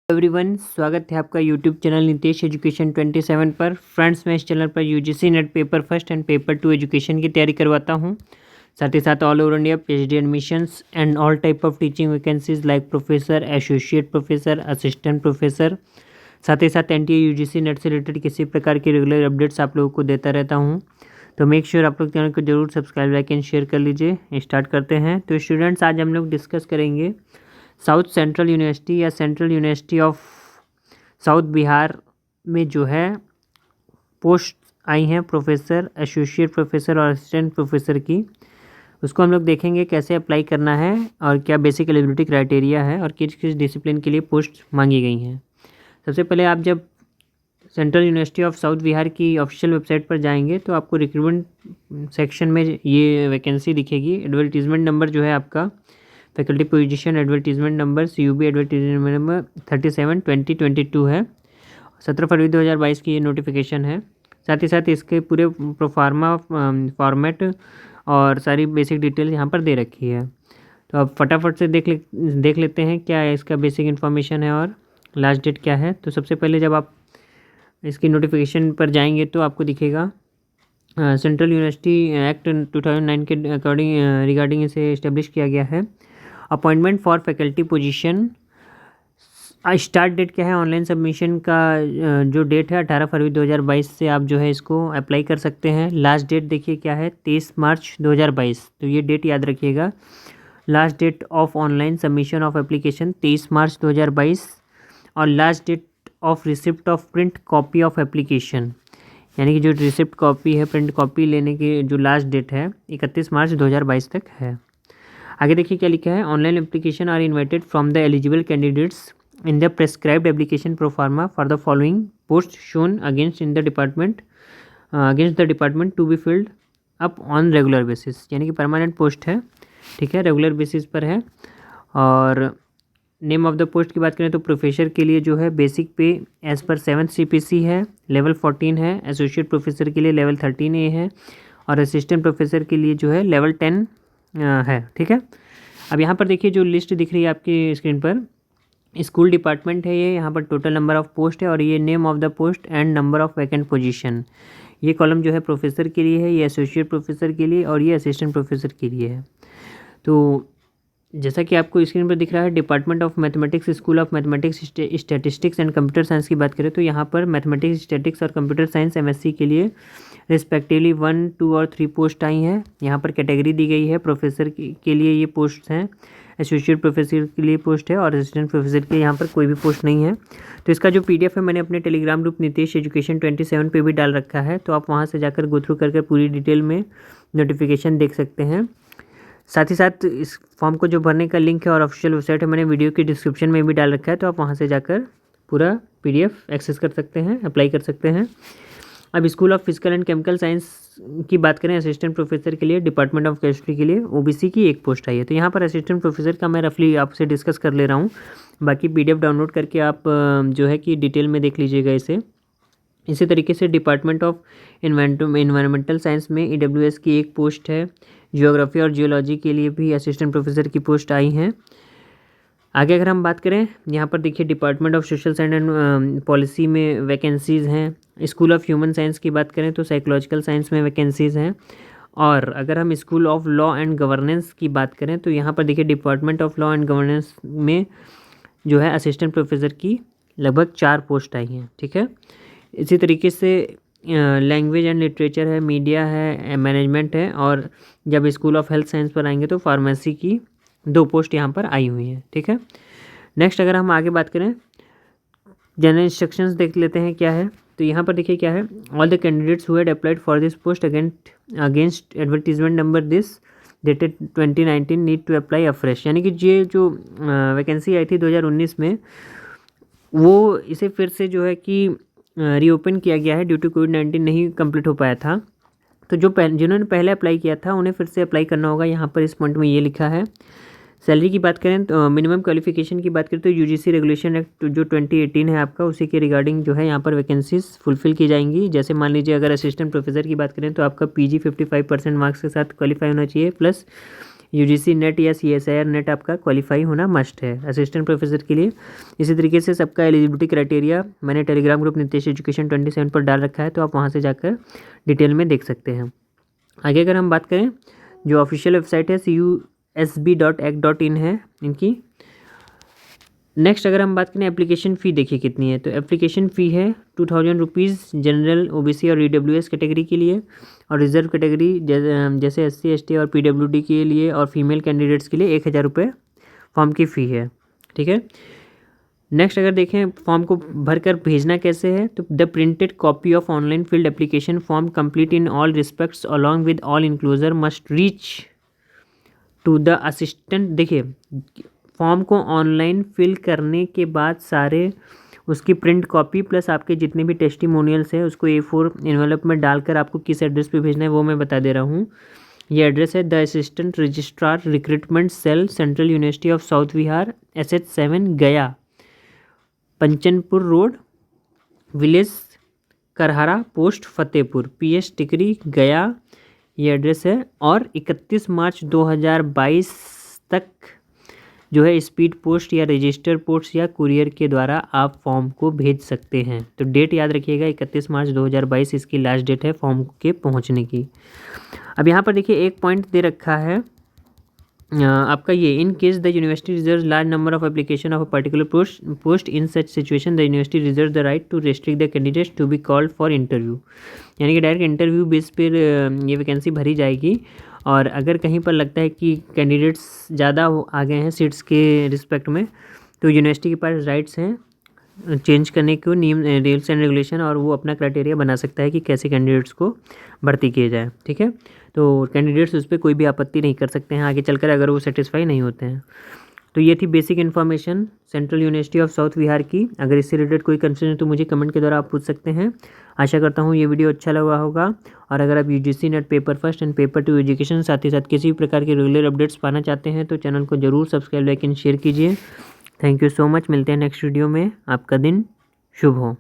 Everyone, स्वागत है आपका यूट्यूब चैनल नितेश एजुकेशन 27 पर। फ्रेंड्स, मैं इस चैनल पर UGC net paper first and paper 2 education की तैयारी करवाता हूं। साथ ही साथ all over India PhD admissions and all type of teaching vacancies like professor, associate professor, assistant professor. साथ ही साथ एनटीए यूजीसी नेट से रिलेटेड किसी प्रकार की रेगुलर अपडेट्स आप लोगों को देता रहता हूँ। तो मेक श्योर आप लोग चैनल को जरूर सब्सक्राइब, लाइक एंड शेयर कर लीजिए। स्टार्ट करते हैं। तो स्टूडेंट्स, आज हम लोग डिस्कस करेंगे साउथ सेंट्रल यूनिवर्सिटी या central university of south Bihar में जो है पोस्ट आई हैं प्रोफेसर, एसोसिएट प्रोफेसर और असिस्टेंट प्रोफेसर की। उसको हम लोग देखेंगे कैसे अप्लाई करना है और क्या बेसिक एलिजिबिलिटी क्राइटेरिया है और किस किस डिसिप्लिन के लिए पोस्ट मांगी गई हैं। सबसे पहले आप जब central university of south Bihar की ऑफिशियल वेबसाइट पर जाएंगे तो आपको रिक्रूटमेंट सेक्शन में ये वैकेंसी दिखेगी। एडवर्टीजमेंट नंबर जो है आपका faculty position advertisement number CUB advertisement number 37/2022 है। 17 फरवरी 2022 की ये नोटिफिकेशन है। साथ ही साथ इसके पूरे प्रोफार्मा फॉर्मेट और सारी बेसिक डिटेल यहाँ पर दे रखी है। तो अब फटाफट से देख लेते हैं क्या इसका बेसिक इन्फॉर्मेशन है और लास्ट डेट क्या है। तो सबसे पहले जब आप इसकी नोटिफिकेशन पर जाएंगे तो आपको दिखेगा सेंट्रल यूनिवर्सिटी एक्ट 2009 के अकॉर्डिंग रिगार्डिंग इसे इस्टेब्लिश किया गया है। Appointment for faculty position, start date क्या है, ऑनलाइन सबमिशन का जो डेट है 18 फरवरी 2022 से आप जो है इसको अप्लाई कर सकते हैं। लास्ट डेट देखिए क्या है, 23 मार्च 2022। तो ये डेट याद रखिएगा। Last date of online submission of application 23 March 2022 और last date of receipt of print copy of application, यानी कि जो रिसिप्ट कॉपी है, प्रिंट कॉपी लेने की जो लास्ट डेट है 31 मार्च 2022 तक है। आगे देखिए क्या लिखा है, online application are invited from the eligible candidates in the prescribed application proforma for the following post shown against the department to be filled up on regular basis, यानी कि परमानेंट पोस्ट है, ठीक है, रेगुलर बेसिस पर है। और name of the post की बात करें तो प्रोफेसर के लिए जो है बेसिक पे एज़ पर 7th CPC है, लेवल 14 है। एसोसिएट प्रोफेसर के लिए लेवल 13A है और असिस्टेंट प्रोफेसर के लिए जो है लेवल 10 है, ठीक है। अब यहाँ पर देखिए जो लिस्ट दिख रही है आपकी स्क्रीन पर, स्कूल डिपार्टमेंट है ये, यहाँ पर टोटल नंबर ऑफ़ पोस्ट है और ये name of the post and number of vacant position. ये कॉलम जो है प्रोफेसर के लिए है, ये एसोसिएट प्रोफेसर के लिए और ये असिस्टेंट प्रोफेसर के लिए है। तो जैसा कि आपको स्क्रीन पर दिख रहा है, department of mathematics, school of mathematics, statistics and computer science की बात करें तो यहाँ पर मैथमेटिक्स, स्टैटिक्स और कंप्यूटर साइंस MSc के लिए रिस्पेक्टिवली 1, 2 और 3 पोस्ट आई हैं। यहाँ पर कैटेगरी दी गई है। प्रोफेसर के लिए ये पोस्ट हैं, एसोसिएट प्रोफेसर के लिए पोस्ट है और असिस्टेंट प्रोफेसर के यहाँ पर कोई भी पोस्ट नहीं है। तो इसका जो PDF है मैंने अपने टेलीग्राम ग्रुप नितेश एजुकेशन 27 पे भी डाल रखा है, तो आप वहाँ से जाकर गो थ्रू करके पूरी डिटेल में नोटिफिकेशन देख सकते हैं। साथ ही साथ इस फॉर्म को जो भरने का लिंक है और ऑफिशियल वेबसाइट है मैंने वीडियो की डिस्क्रिप्शन में भी डाल रखा है, तो आप वहाँ से जाकर पूरा PDF एक्सेस कर सकते हैं, अप्लाई कर सकते हैं। अब school of physical and chemical science की बात करें, असिस्टेंट प्रोफेसर के लिए डिपार्टमेंट ऑफ केमिस्ट्री के लिए OBC की एक पोस्ट आई है। तो यहाँ पर असिस्टेंट प्रोफेसर का मैं रफली आपसे डिस्कस कर ले रहा हूँ, बाकी PDF डाउनलोड करके आप जो है कि डिटेल में देख लीजिएगा इसे। इसी तरीके से डिपार्टमेंट ऑफ इन्वायरमेंटल साइंस में EWS की एक पोस्ट है। जियोग्राफी और जियोलॉजी के लिए भी असिस्टेंट प्रोफेसर की पोस्ट आई हैं। आगे अगर हम बात करें, यहाँ पर देखिए department of social science and policy में वैकेंसीज़ हैं। स्कूल ऑफ ह्यूमन साइंस की बात करें तो साइकोलॉजिकल साइंस में वैकेंसीज़ हैं। और अगर हम school of law and governance की बात करें तो यहाँ पर देखिए department of law and governance में जो है असिस्टेंट प्रोफेसर की लगभग 4 पोस्ट आई हैं, ठीक है। इसी तरीके से लैंग्वेज एंड लिटरेचर है, मीडिया है, मैनेजमेंट है और जब स्कूल ऑफ हेल्थ साइंस पर आएंगे तो फार्मेसी की 2 पोस्ट यहाँ पर आई हुई हैं, ठीक है। नेक्स्ट अगर हम आगे बात करें, जनरल इंस्ट्रक्शंस देख लेते हैं क्या है। तो यहाँ पर देखिए क्या है, all the candidates who had applied for this post against advertisement number this dated 2019 need to apply afresh, यानी कि ये जो वैकेंसी आई थी 2019 में, वो इसे फिर से जो है कि रीओपन किया गया है ड्यू टू कोविड-19 नहीं कंप्लीट हो पाया था। तो जिन्होंने पहले अप्लाई किया था उन्हें फिर से अप्लाई करना होगा। यहाँ पर इस पॉइंट में ये लिखा है। सैलरी की बात करें तो मिनिमम क्वालिफिकेशन की बात करें तो UGC रेगुलेशन एक्ट जो 2018 है आपका, उसी के रिगार्डिंग जो है यहाँ पर वैकेंसीज फुलफिल की जाएंगी। जैसे मान लीजिए अगर असिस्टेंट प्रोफेसर की बात करें तो आपका PG 55% मार्क्स के साथ क्वालिफाई होना चाहिए, प्लस UGC नेट या CSIR नेट आपका क्वालिफाई होना मस्ट है असिस्टेंट प्रोफेसर के लिए। इसी तरीके से सबका एलिजिबिलिटी क्राइटेरिया मैंने टेलीग्राम ग्रुप नीतीश एजुकेशन 27 पर डाल रखा है, तो आप वहाँ से जाकर डिटेल में देख सकते हैं। आगे अगर हम बात करें, जो ऑफिशियल वेबसाइट है CUSB.ac.in है इनकी। नेक्स्ट अगर हम बात करें एप्लीकेशन फ़ी देखिए कितनी है, तो एप्लीकेशन फ़ी है 2000 रुपीज़ जनरल, OBC और EWS कैटेगरी के लिए, और रिजर्व कैटेगरी जैसे SC ST और PWD के लिए और फीमेल कैंडिडेट्स के लिए 1000 रुपये फॉर्म की फ़ी है। ठीक है। नेक्स्ट अगर देखें फॉर्म को भरकर भेजना कैसे है, तो the printed copy of online filled application form complete in all respects along with all enclosure must reach to the assistant. देखिए फॉर्म को ऑनलाइन फिल करने के बाद सारे उसकी प्रिंट कॉपी प्लस आपके जितने भी टेस्टिमोनियल्स हैं उसको A4 एनवेलप में डालकर आपको किस एड्रेस पे भेजना है वो मैं बता दे रहा हूँ। ये एड्रेस है the assistant registrar recruitment cell, central university of south Bihar, SH7 Gaya, Panchanpur road, village Karhara, post Fatehpur, PS Tikri Gaya, ये एड्रेस है। और 31 मार्च 2022 तक जो है स्पीड पोस्ट या रजिस्टर पोस्ट या कुरियर के द्वारा आप फॉर्म को भेज सकते हैं। तो डेट याद रखिएगा 31 मार्च 2022 इसकी लास्ट डेट है फॉर्म के पहुंचने की। अब यहाँ पर देखिए एक पॉइंट दे रखा है आपका ये, in case the university reserve large number of application of a particular post in such situation the university reserve the right to restrict the candidates to be called for interview. यानी कि direct interview base पर ये vacancy भरी जाएगी। और अगर कहीं पर लगता है कि कैंडिडेट्स ज़्यादा आ गए हैं सीट्स के रिस्पेक्ट में, तो यूनिवर्सिटी के पास राइट्स हैं चेंज करने को नियम, रूल्स एंड रेगुलेशन, और वो अपना क्राइटेरिया बना सकता है कि कैसे कैंडिडेट्स को भर्ती किए जाए। ठीक है। तो कैंडिडेट्स उस पर कोई भी आपत्ति नहीं कर सकते हैं आगे चलकर अगर वो सेटिस्फाई नहीं होते हैं। तो ये थी basic information central university of south Bihar की। अगर इससे रिलेटेड कोई कंसर्न है तो मुझे कमेंट के द्वारा आप पूछ सकते हैं। आशा करता हूँ ये वीडियो अच्छा लगा होगा। और अगर आप UGC net paper first and paper 2 education साथ ही साथ किसी भी प्रकार के रेगुलर अपडेट्स पाना चाहते हैं तो चैनल को जरूर सब्सक्राइब, लाइक एंड शेयर कीजिए। Thank you so much. मिलते हैं नेक्स्ट वीडियो में। आपका दिन शुभ हो।